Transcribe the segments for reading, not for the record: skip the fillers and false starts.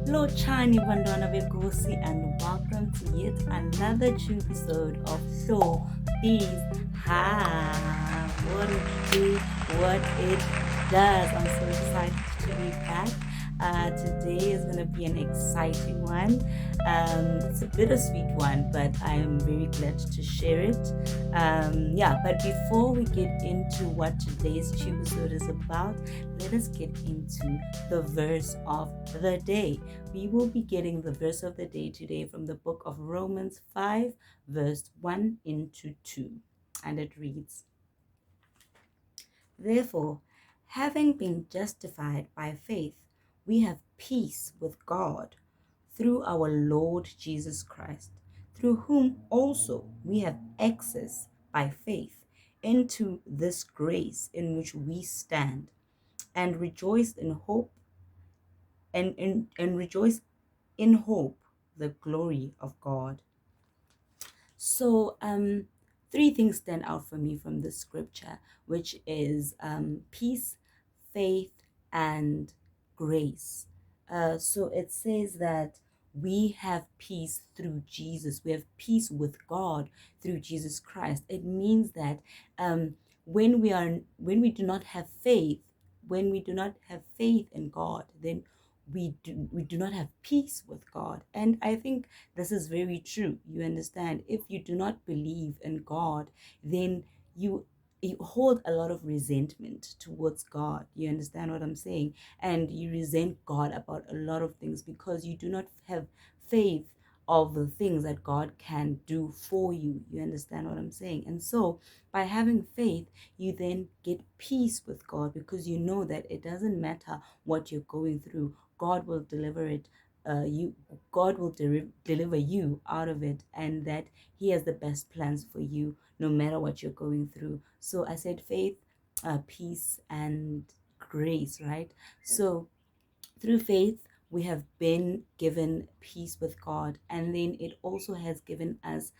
Lochani Vandana Vegosi, and welcome to yet another Tubersode of Show These Have. What it do, what it does. I'm so excited to be back. Today is going to be an exciting one. It's a bittersweet one, but I'm very glad to share it. But before we get into what today's Tubersode is about, let us get into the verse of the day. We will be getting the verse of the day today from the book of Romans 5, verse 1 into 2. And it reads, "Therefore, having been justified by faith, we have peace with God through our Lord Jesus Christ, through whom also we have access by faith into this grace in which we stand, and rejoice in hope and rejoice in hope the glory of God." So three things stand out for me from this scripture, which is peace, faith, and grace. So it says that we have peace through Jesus. We have peace with God through Jesus Christ. It means that when we do not have faith, when we do not have faith in God, then we do not have peace with God. And I think this is very true. You understand? If you do not believe in God, then you hold a lot of resentment towards God. You understand what I'm saying? And you resent God about a lot of things because you do not have faith of the things that God can do for you. You understand what I'm saying? And so by having faith, you then get peace with God because you know that it doesn't matter what you're going through. God will deliver it. God will deliver you out of it, and that He has the best plans for you, no matter what you're going through. So I said faith, peace, and grace, right? So through faith, we have been given peace with God, and then it also has given us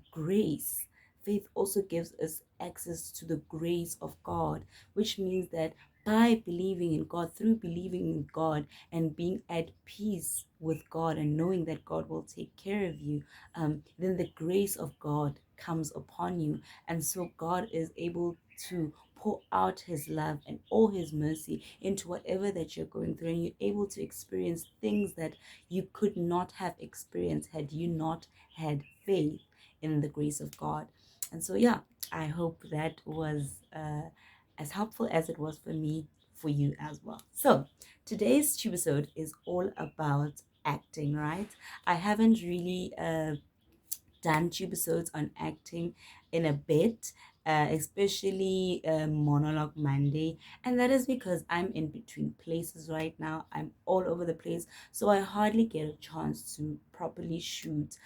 grace. Faith also gives us access to the grace of God, which means that by believing in God, through believing in God and being at peace with God and knowing that God will take care of you, then the grace of God comes upon you. And so God is able to pour out His love and all His mercy into whatever that you're going through, and you're able to experience things that you could not have experienced had you not had faith in the grace of God. And so, I hope that was as helpful as it was for me, for you as well. So, today's episode is all about acting, right? I haven't really done episodes on acting in a bit, especially Monologue Monday. And that is because I'm in between places right now. I'm all over the place. So I hardly get a chance to properly shoot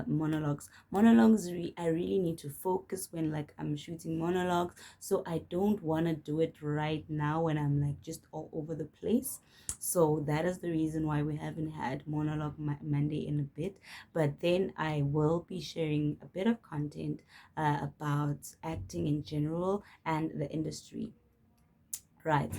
monologues. I really need to focus when like I'm shooting monologues. So I don't want to do it right now when I'm like just all over the place. So that is the reason why we haven't had Monologue Monday in a bit. But then I will be sharing a bit of content about acting in general and the industry. Right.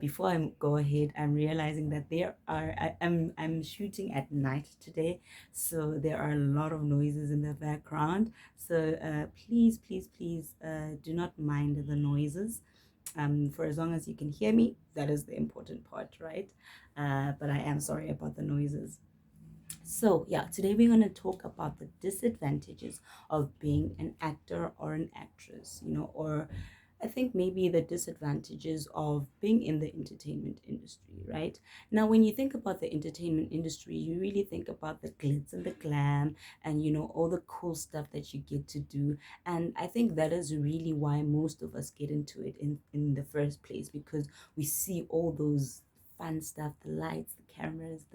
Before I go ahead, I'm realizing that I'm shooting at night today, so there are a lot of noises in the background. So please do not mind the noises. For as long as you can hear me, that is the important part, right? But I am sorry about the noises. So, today we're going to talk about the disadvantages of being an actor or an actress, or I think maybe the disadvantages of being in the entertainment industry, right? Now, when you think about the entertainment industry, you really think about the glitz and the glam and, all the cool stuff that you get to do. And I think that is really why most of us get into it in the first place, because we see all those fun stuff, the lights, the cameras,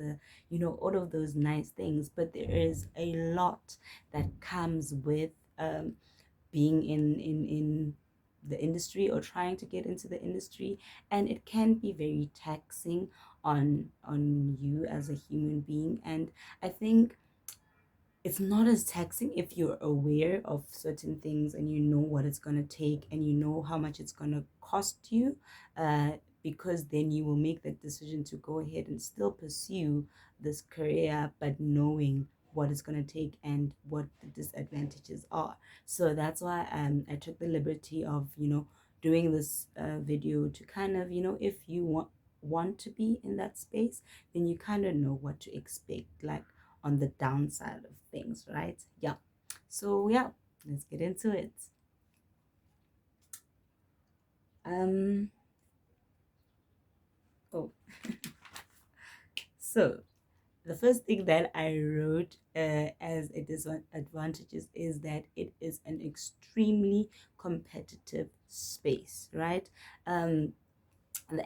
all of those nice things. But there is a lot that comes with being in the industry or trying to get into the industry, and it can be very taxing on you as a human being. And I think it's not as taxing if you're aware of certain things and you know what it's going to take and you know how much it's going to cost you. because then you will make that decision to go ahead and still pursue this career, but knowing what it's going to take and what the disadvantages are. So that's why I took the liberty of, doing this video to kind of, if you want to be in that space, then you kind of know what to expect, like on the downside of things, right? Yeah. So yeah, let's get into it. Um, oh, so the first thing that I wrote as a disadvantages is that it is an extremely competitive space, right? The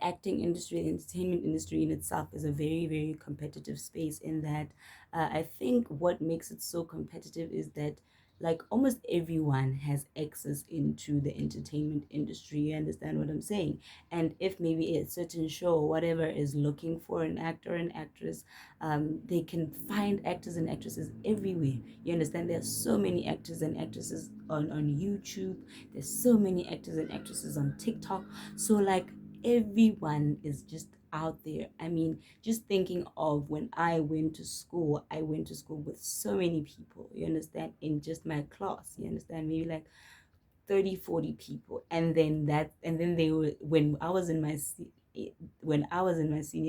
acting industry, the entertainment industry in itself is a very, very competitive space, in that I think what makes it so competitive is that like almost everyone has access into the entertainment industry. You understand what I'm saying? And if maybe a certain show or whatever is looking for an actor and actress, they can find actors and actresses everywhere. You understand? There's so many actors and actresses on YouTube. There's so many actors and actresses on TikTok. So like everyone is just out there. I mean, just thinking of when I went to school with so many people, you understand, in just my class, you understand, maybe like 30, 40 people. And then they were, when I was in my senior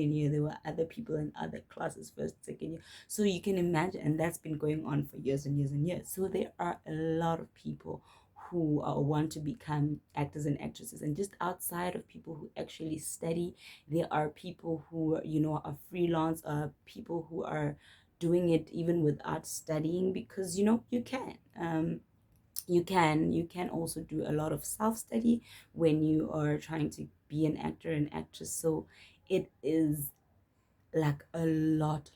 year, there were other people in other classes, first, second year. So you can imagine, and that's been going on for years and years and years. So there are a lot of people who want to become actors and actresses. And just outside of people who actually study, there are people who, are freelance, people who are doing it even without studying, because, you can also do a lot of self-study when you are trying to be an actor and actress. So it is like a lot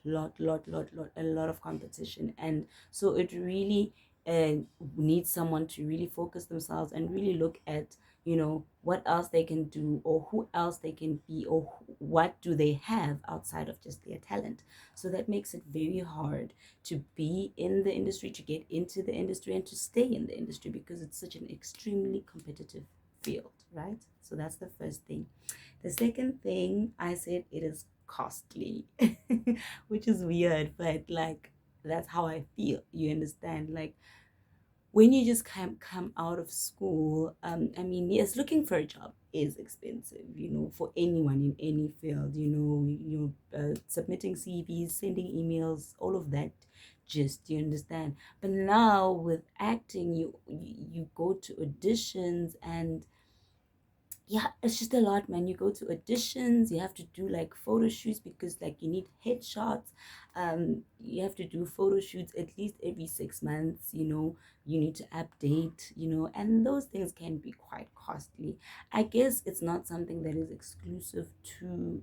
of competition. And so it really uh, needs someone to really focus themselves and really look at, what else they can do, or who else they can be, or what do they have outside of just their talent. So that makes it very hard to be in the industry, to get into the industry, and to stay in the industry, because it's such an extremely competitive field, right? So that's the first thing. The second thing, I said it is costly, which is weird, but like that's how I feel. You understand? Like when you just come out of school, I mean, yes, looking for a job is expensive, for anyone in any field. Submitting CVs, sending emails, all of that. Just, you understand? But now with acting, you go to auditions, and yeah, it's just a lot, man. You go to auditions, you have to do like photo shoots, because like you need headshots. You have to do photo shoots at least every 6 months. You need to update, and those things can be quite costly. I guess it's not something that is exclusive to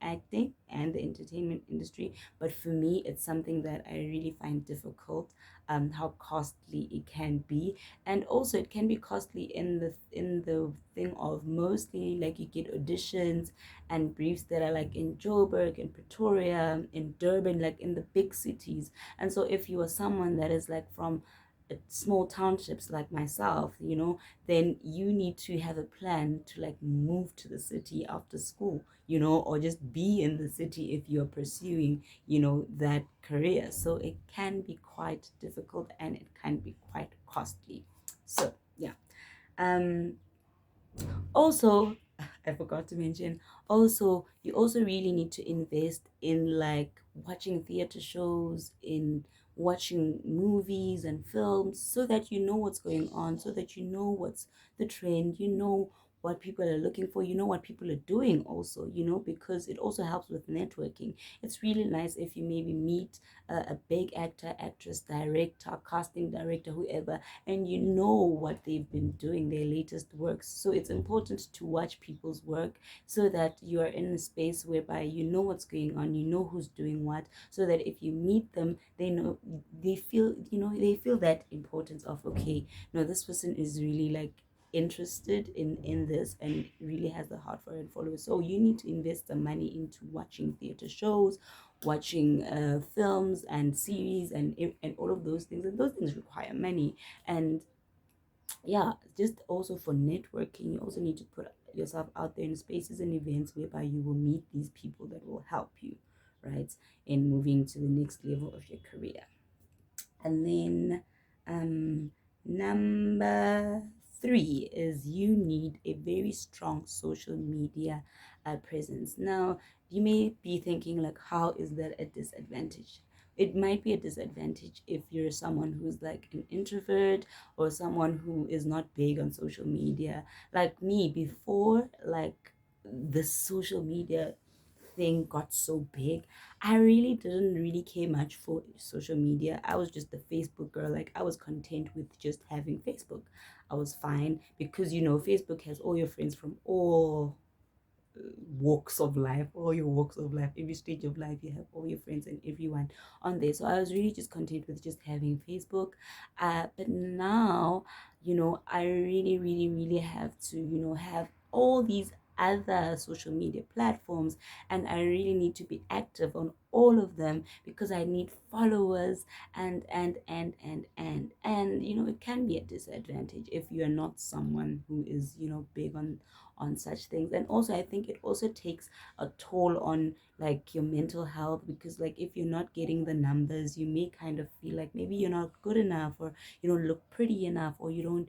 acting and the entertainment industry, but for me, it's something that I really find difficult. How costly it can be. And also it can be costly in the thing of, mostly like you get auditions and briefs that are like in Joburg, in Pretoria, in Durban, like in the big cities. And so if you are someone that is like from small townships like myself, then you need to have a plan to like move to the city after school, or just be in the city if you're pursuing, that career. So it can be quite difficult, and it can be quite costly. So yeah. um Also, I forgot to mention, also you also really need to invest in like watching theater shows, in watching movies and films, so that you know what's going on, so that you know what's the trend, what people are looking for, what people are doing also, because it also helps with networking. It's really nice if you maybe meet a big actor, actress, director, casting director, whoever, and you know what they've been doing, their latest works. So it's important to watch people's work, so that you are in a space whereby you know what's going on, you know who's doing what, so that if you meet them, they feel that importance of, okay, no, this person is really like interested in this, and really has the heart for it, followers. So you need to invest some money into watching theater shows, watching films and series, and all of those things, and those things require money. And yeah, just also for networking, you also need to put yourself out there in spaces and events whereby you will meet these people that will help you, right, in moving to the next level of your career. And then number three is you need a very strong social media presence. Now, you may be thinking, like, how is that a disadvantage? It might be a disadvantage if you're someone who's like an introvert or someone who is not big on social media. Like me, before like the social media thing got so big, I really didn't really care much for social media. I was just a Facebook girl. Like I was content with just having Facebook. I was fine because Facebook has all your friends from all walks of life, all your walks of life, every stage of life. You have all your friends and everyone on there. So I was really just content with just having Facebook. But now, I really, really, really have to, have all these other social media platforms, and I really need to be active on all of them because I need followers and it can be a disadvantage if you're not someone who is big on such things. And also I think it also takes a toll on like your mental health, because like if you're not getting the numbers, you may kind of feel like maybe you're not good enough, or you don't look pretty enough, or you don't,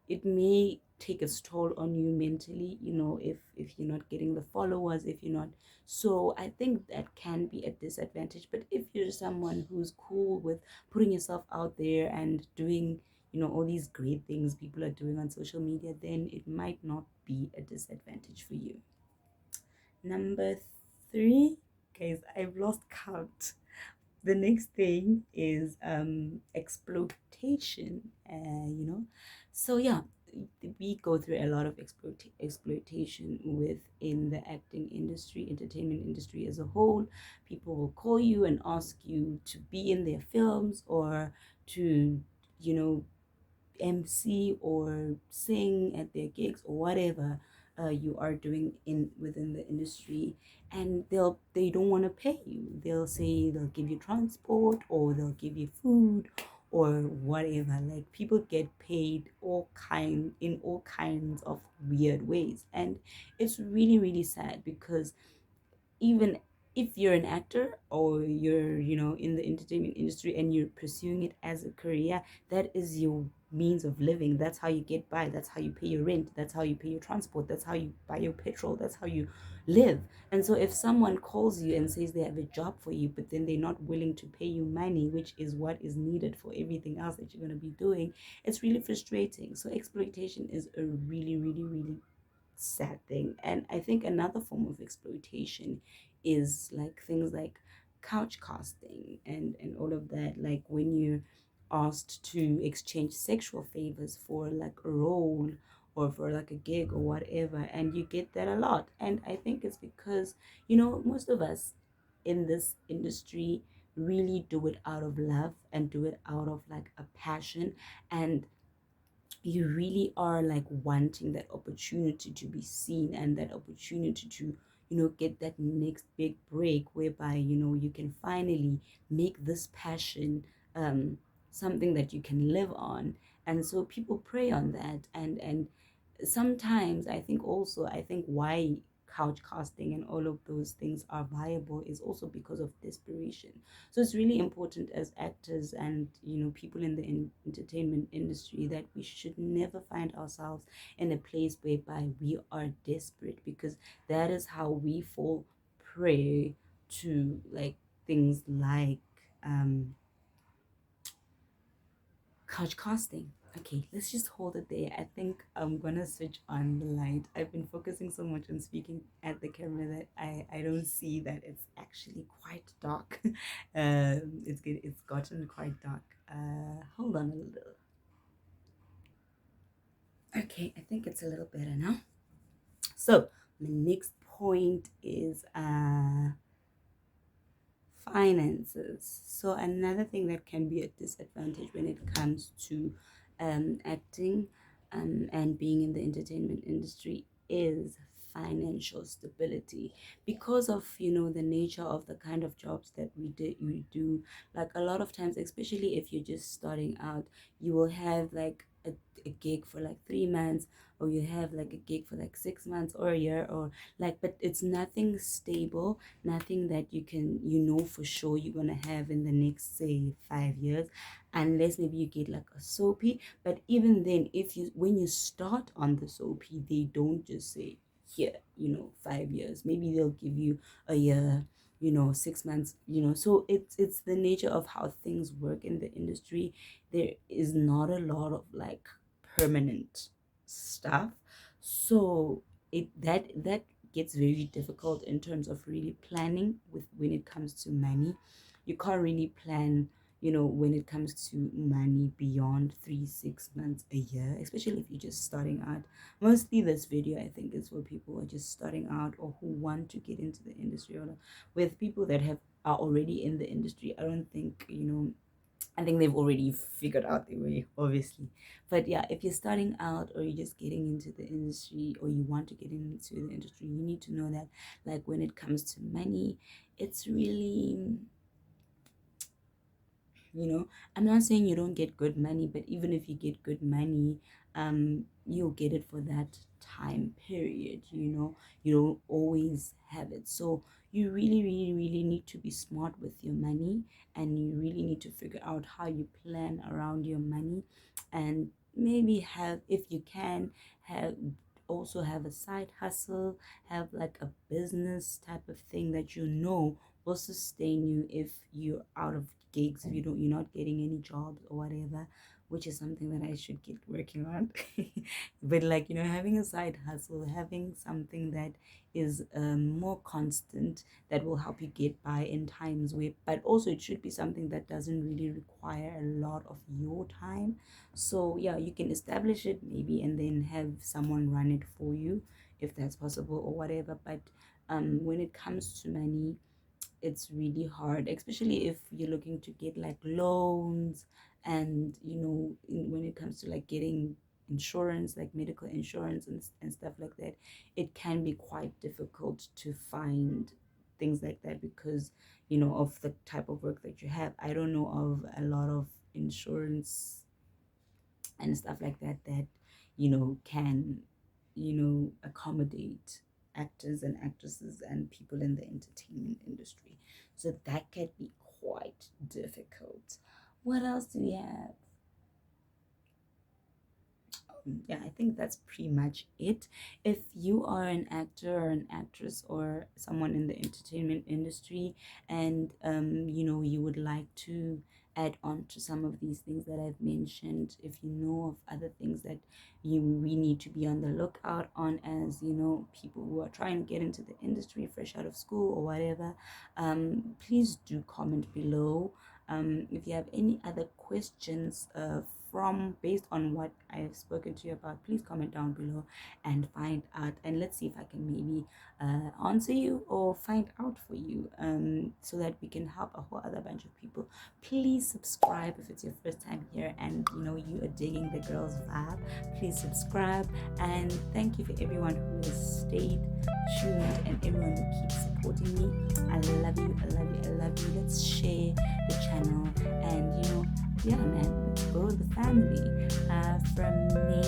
it may take a toll on you mentally, if you're not getting the followers, if you're not. So I think that can be a disadvantage. But if you're someone who's cool with putting yourself out there and doing all these great things people are doing on social media, then it might not be a disadvantage for you. Number three, guys, I've lost count. The next thing is exploitation. So yeah, we go through a lot of exploitation within the acting industry, entertainment industry as a whole. People will call you and ask you to be in their films, or to you know MC or sing at their gigs, or whatever you are doing in within the industry. And they don't want to pay you. They'll say they'll give you transport, or they'll give you food, or whatever. Like people get paid in all kinds of weird ways, and it's really, really sad, because even if you're an actor, or you're in the entertainment industry and you're pursuing it as a career, that is your means of living. That's how you get by. That's how you pay your rent. That's how you pay your transport. That's how you buy your petrol. That's how you live. And so if someone calls you and says they have a job for you, but then they're not willing to pay you money, which is what is needed for everything else that you're going to be doing, it's really frustrating. So exploitation is a really, really, really sad thing. And I think another form of exploitation is like things like couch casting and all of that. Like when you're asked to exchange sexual favors for like a role, or for like a gig or whatever, and you get that a lot. And I think it's because most of us in this industry really do it out of love and do it out of like a passion, and you really are like wanting that opportunity to be seen, and that opportunity to get that next big break, whereby you can finally make this passion something that you can live on. And so people prey on that. And sometimes I think why couch casting and all of those things are viable is also because of desperation. So it's really important as actors and people in the entertainment industry that we should never find ourselves in a place whereby we are desperate, because that is how we fall prey to like things like couch casting. Okay, let's just hold it there. I think I'm gonna switch on the light. I've been focusing so much on speaking at the camera that I don't see that it's actually quite dark. It's gotten quite dark. Hold on a little. Okay, I think it's a little better now. So the next point is finances. So another thing that can be a disadvantage when it comes to acting and being in the entertainment industry is financial stability, because of the nature of the kind of jobs that we do. Like a lot of times, especially if you're just starting out, you will have like a gig for like 3 months, or you have like a gig for like 6 months or a year, or like, but it's nothing stable, nothing that you know for sure you're gonna have in the next, say, 5 years, unless maybe you get like a soapy. But even then, if you when you start on the soapy, they don't just say, here, 5 years. Maybe they'll give you a year, 6 months, so it's the nature of how things work in the industry. There is not a lot of like permanent stuff. So that gets very difficult in terms of really planning with when it comes to money. You can't really plan, when it comes to money beyond 3 6 months, a year, especially if you're just starting out. Mostly this video, I think, is for people who are just starting out or who want to get into the industry, or with people that are already in the industry. I don't think, I think they've already figured out their way, obviously. But yeah, if you're starting out or you're just getting into the industry, or you want to get into the industry, you need to know that, like, when it comes to money, it's really, I'm not saying you don't get good money, but even if you get good money, you'll get it for that time period. You don't always have it. So you really, really, really need to be smart with your money, and you really need to figure out how you plan around your money, and maybe have, if you can, have also have a side hustle, have like a business type of thing that will sustain you if you're out of gigs, if you're not getting any jobs or whatever, which is something that I should get working on. But like, having a side hustle, having something that is more constant, that will help you get by in times where, but also it should be something that doesn't really require a lot of your time. So yeah, you can establish it maybe and then have someone run it for you, if that's possible or whatever. But when it comes to money, it's really hard, especially if you're looking to get like loans, and when it comes to like getting insurance, like medical insurance and stuff like that. It can be quite difficult to find things like that, because of the type of work that you have. I don't know of a lot of insurance and stuff like that can accommodate actors and actresses and people in the entertainment industry. So that can be quite difficult. What else do we have? Yeah, I think that's pretty much it. If you are an actor or an actress or someone in the entertainment industry, and you would like to add on to some of these things that I've mentioned, if you know of other things that we need to be on the lookout on, as people who are trying to get into the industry fresh out of school or whatever, please do comment below. If you have any other questions from based on what I have spoken to you about, please comment down below and find out, and let's see if I can maybe answer you or find out for you, so that we can help a whole other bunch of people. Please subscribe if it's your first time here and you are digging the girls vibe. Please subscribe, and thank you for everyone who has stayed tuned and everyone who keeps supporting me. I love you, I love you, I love you. Let's share the channel, and yeah, man, let's grow the family. From me,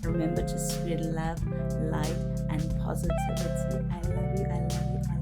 remember to spread love, light, and positivity. I love you, I love you, I